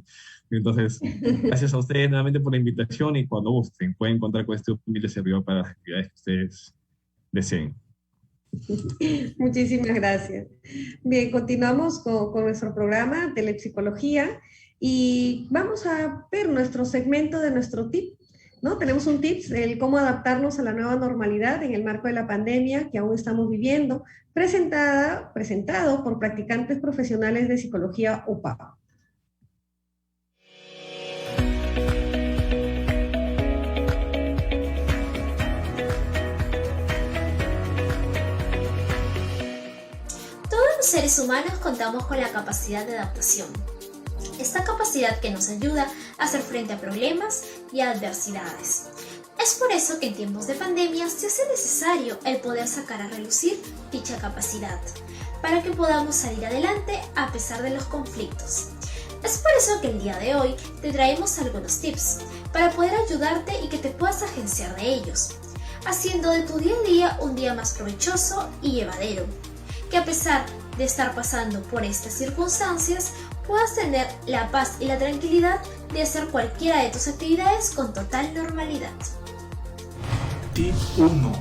Entonces, gracias a ustedes nuevamente por la invitación, y cuando gusten, pueden contar con este humilde servidor para las actividades que ustedes deseen. Muchísimas gracias. Bien, continuamos con nuestro programa Telepsicología y vamos a ver nuestro segmento de nuestro tip, ¿no? Tenemos un tips, el cómo adaptarnos a la nueva normalidad en el marco de la pandemia que aún estamos viviendo, presentado por practicantes profesionales de psicología UPAO. Todos los seres humanos contamos con la capacidad de adaptación. Esta capacidad que nos ayuda a hacer frente a problemas y a adversidades. Es por eso que en tiempos de pandemia se hace necesario el poder sacar a relucir dicha capacidad, para que podamos salir adelante a pesar de los conflictos. Es por eso que el día de hoy te traemos algunos tips para poder ayudarte y que te puedas agenciar de ellos, haciendo de tu día a día un día más provechoso y llevadero, que a pesar de estar pasando por estas circunstancias, puedas tener la paz y la tranquilidad de hacer cualquiera de tus actividades con total normalidad. Tip 1.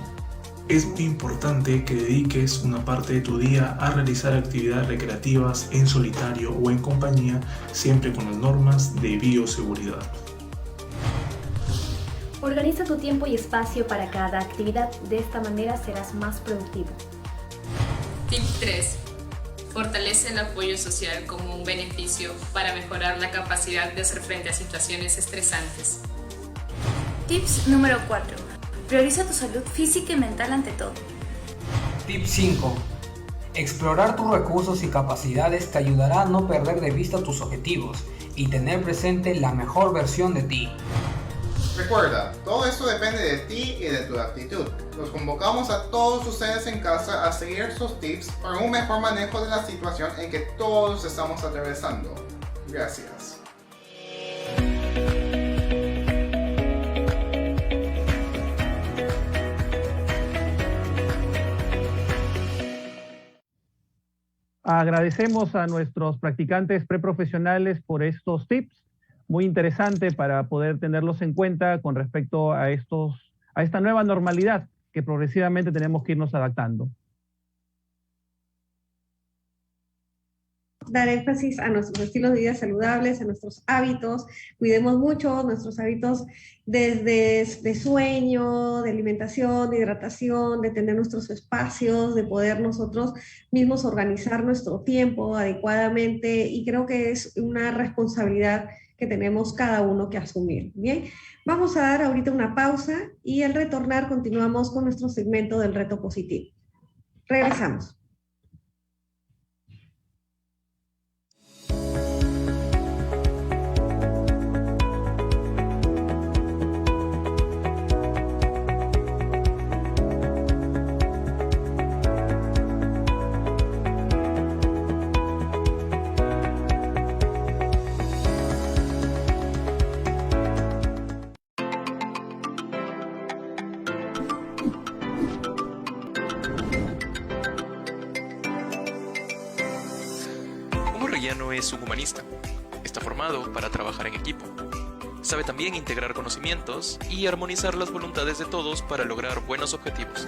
Es muy importante que dediques una parte de tu día a realizar actividades recreativas en solitario o en compañía, siempre con las normas de bioseguridad. Organiza tu tiempo y espacio para cada actividad, de esta manera serás más productivo. Tip 3. Fortalece el apoyo social como un beneficio para mejorar la capacidad de hacer frente a situaciones estresantes. Tips número 4. Prioriza tu salud física y mental ante todo. Tip 5. Explorar tus recursos y capacidades te ayudará a no perder de vista tus objetivos y tener presente la mejor versión de ti. Recuerda, todo esto depende de ti y de tu actitud. Los convocamos a todos ustedes en casa a seguir estos tips para un mejor manejo de la situación en que todos estamos atravesando. Gracias. Agradecemos a nuestros practicantes preprofesionales por estos tips. Muy interesante para poder tenerlos en cuenta con respecto a esta nueva normalidad que progresivamente tenemos que irnos adaptando. Dar énfasis a nuestros estilos de vida saludables, a nuestros hábitos. Cuidemos mucho nuestros hábitos de sueño, de alimentación, de hidratación, de tener nuestros espacios, de poder nosotros mismos organizar nuestro tiempo adecuadamente, y creo que es una responsabilidad que tenemos cada uno que asumir. Bien, vamos a dar ahorita una pausa y al retornar continuamos con nuestro segmento del reto positivo. Regresamos. Arellano es un humanista. Está formado para trabajar en equipo. Sabe también integrar conocimientos y armonizar las voluntades de todos para lograr buenos objetivos.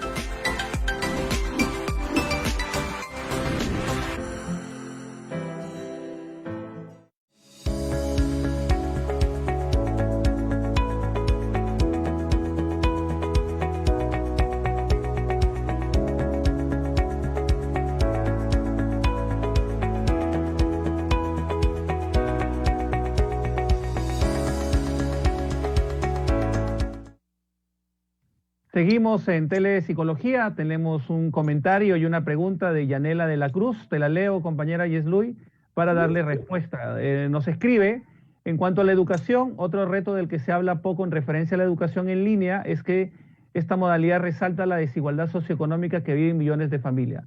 Seguimos en Telepsicología, tenemos un comentario y una pregunta de Yanela de la Cruz. Te la leo, compañera Yesluy, para darle respuesta. Nos escribe, en cuanto a la educación, otro reto del que se habla poco en referencia a la educación en línea es que esta modalidad resalta la desigualdad socioeconómica que viven millones de familias.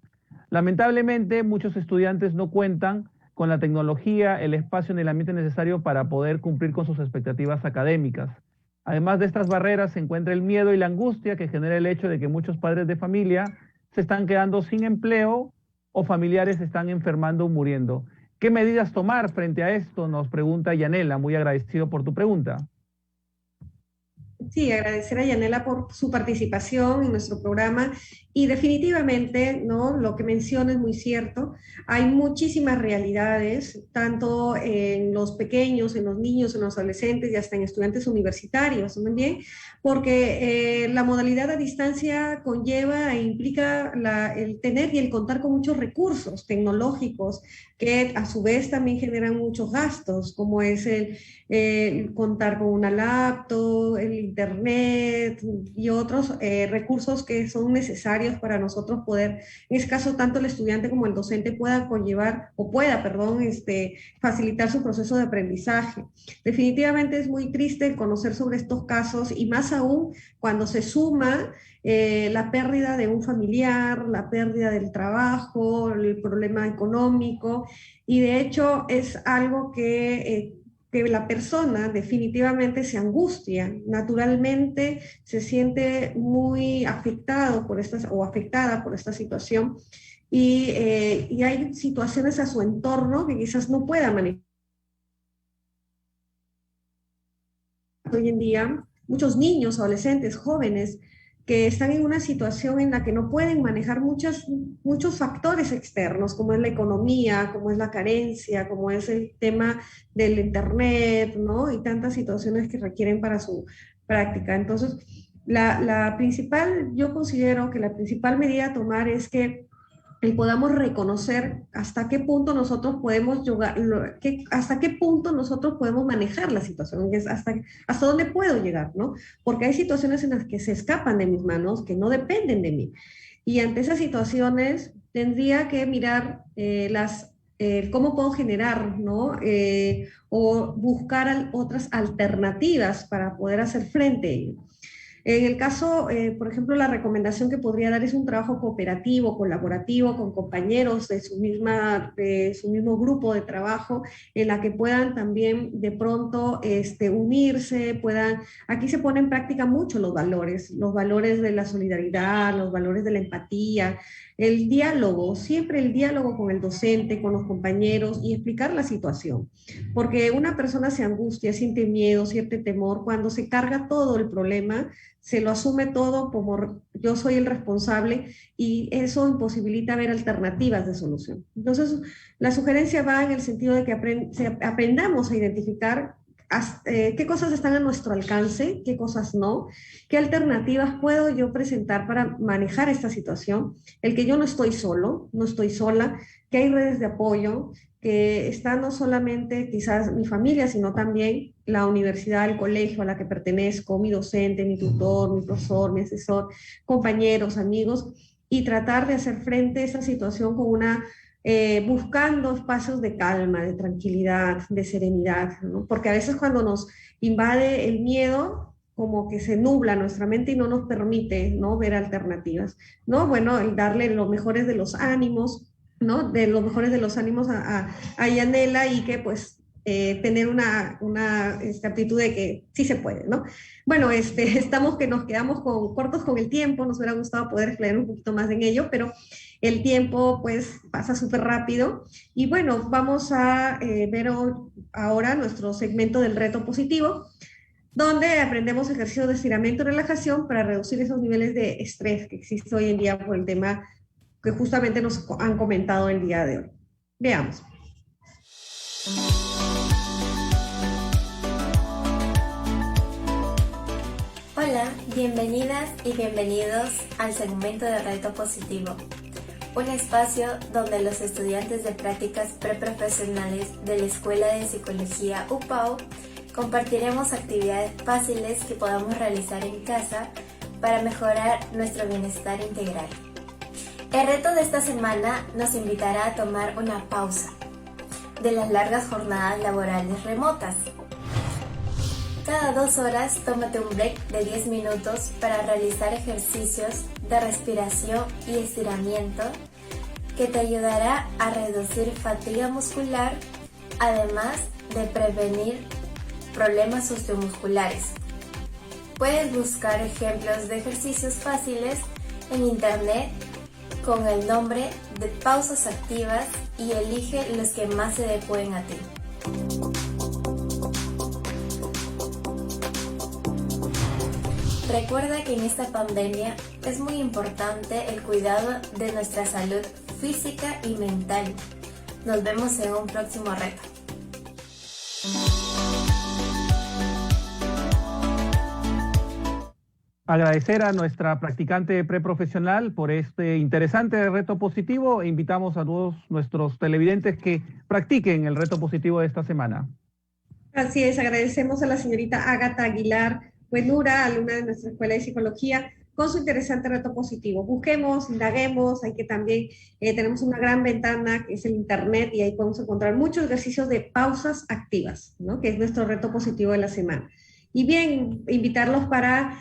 Lamentablemente, muchos estudiantes no cuentan con la tecnología, el espacio ni el ambiente necesario para poder cumplir con sus expectativas académicas. Además de estas barreras se encuentra el miedo y la angustia que genera el hecho de que muchos padres de familia se están quedando sin empleo o familiares se están enfermando o muriendo. ¿Qué medidas tomar frente a esto? Nos pregunta Yanela, muy agradecido por tu pregunta. Sí, agradecer a Yanela por su participación en nuestro programa y definitivamente, ¿no? Lo que menciona es muy cierto. Hay muchísimas realidades, tanto en los pequeños, en los niños, en los adolescentes y hasta en estudiantes universitarios también, porque la modalidad a distancia conlleva e implica el tener y el contar con muchos recursos tecnológicos que a su vez también generan muchos gastos, como es el contar con una laptop, el internet y otros recursos que son necesarios para nosotros poder, en ese caso tanto el estudiante como el docente pueda facilitar su proceso de aprendizaje. Definitivamente es muy triste conocer sobre estos casos y más aún cuando se suma la pérdida de un familiar, la pérdida del trabajo, el problema económico, y de hecho es algo que la persona definitivamente se angustia, naturalmente se siente muy afectado afectada por esta situación y hay situaciones a su entorno que quizás no pueda manejar. Hoy en día, muchos niños, adolescentes, jóvenes que están en una situación en la que no pueden manejar muchos factores externos, como es la economía, como es la carencia, como es el tema del internet, ¿no? Y tantas situaciones que requieren para su práctica. Entonces, yo considero que la principal medida a tomar es que podamos reconocer hasta qué punto nosotros podemos hasta qué punto nosotros podemos manejar la situación, hasta dónde puedo llegar, ¿no? Porque hay situaciones en las que se escapan de mis manos, que no dependen de mí. Y ante esas situaciones tendría que mirar cómo puedo generar, ¿no? O buscar otras alternativas para poder hacer frente a ello. En el caso, por ejemplo, la recomendación que podría dar es un trabajo cooperativo, colaborativo, con compañeros de su mismo grupo de trabajo, en la que puedan también de pronto unirse, aquí se ponen en práctica mucho los valores de la solidaridad, los valores de la empatía, el diálogo, siempre el diálogo con el docente, con los compañeros y explicar la situación. Porque una persona se angustia, siente miedo, siente temor, cuando se carga todo el problema, se lo asume todo como yo soy el responsable y eso imposibilita ver alternativas de solución. Entonces, la sugerencia va en el sentido de que aprendamos a identificar qué cosas están a nuestro alcance, qué cosas no, qué alternativas puedo yo presentar para manejar esta situación, el que yo no estoy solo, no estoy sola, que hay redes de apoyo, que está no solamente quizás mi familia, sino también la universidad, el colegio a la que pertenezco, mi docente, mi tutor, mi profesor, mi asesor, compañeros, amigos, y tratar de hacer frente a esa situación con buscando espacios de calma, de tranquilidad, de serenidad, ¿no? Porque a veces cuando nos invade el miedo, como que se nubla nuestra mente y no nos permite, ¿no?, ver alternativas, ¿no? Bueno, el darle los mejores de los ánimos, ¿no? De los mejores de los ánimos a Yanela y que pues tener una actitud de que sí se puede, ¿no? Bueno, nos quedamos cortos con el tiempo, nos hubiera gustado poder explayar un poquito más en ello, pero el tiempo pues pasa súper rápido. Y bueno, vamos a ver ahora nuestro segmento del reto positivo, donde aprendemos ejercicios de estiramiento y relajación para reducir esos niveles de estrés que existe hoy en día por el tema que justamente nos han comentado el día de hoy. Veamos. Hola, bienvenidas y bienvenidos al segmento de Reto Positivo, un espacio donde los estudiantes de prácticas preprofesionales de la Escuela de Psicología UPAO compartiremos actividades fáciles que podamos realizar en casa para mejorar nuestro bienestar integral. El reto de esta semana nos invitará a tomar una pausa de las largas jornadas laborales remotas. Cada 2 horas tómate un break de 10 minutos para realizar ejercicios de respiración y estiramiento que te ayudará a reducir fatiga muscular, además de prevenir problemas osteomusculares. Puedes buscar ejemplos de ejercicios fáciles en internet con el nombre de pausas activas y elige los que más se adecúen a ti. Recuerda que en esta pandemia es muy importante el cuidado de nuestra salud física y mental. Nos vemos en un próximo reto. Agradecer a nuestra practicante preprofesional por este interesante reto positivo e invitamos a todos nuestros televidentes que practiquen el reto positivo de esta semana. Así es, agradecemos a la señorita Ágata Aguilar Buenura, alumna de nuestra Escuela de Psicología, con su interesante reto positivo. Busquemos, indaguemos, hay que también, tenemos una gran ventana que es el internet y ahí podemos encontrar muchos ejercicios de pausas activas, ¿no? Que es nuestro reto positivo de la semana. Y bien, invitarlos para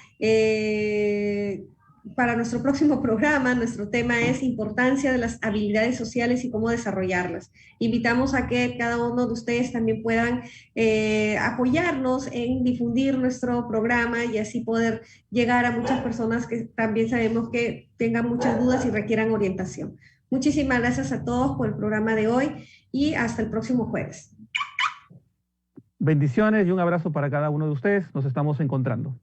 nuestro próximo programa. Nuestro tema es importancia de las habilidades sociales y cómo desarrollarlas. Invitamos a que cada uno de ustedes también puedan apoyarnos en difundir nuestro programa y así poder llegar a muchas personas que también sabemos que tengan muchas dudas y requieran orientación. Muchísimas gracias a todos por el programa de hoy y hasta el próximo jueves. Bendiciones y un abrazo para cada uno de ustedes. Nos estamos encontrando.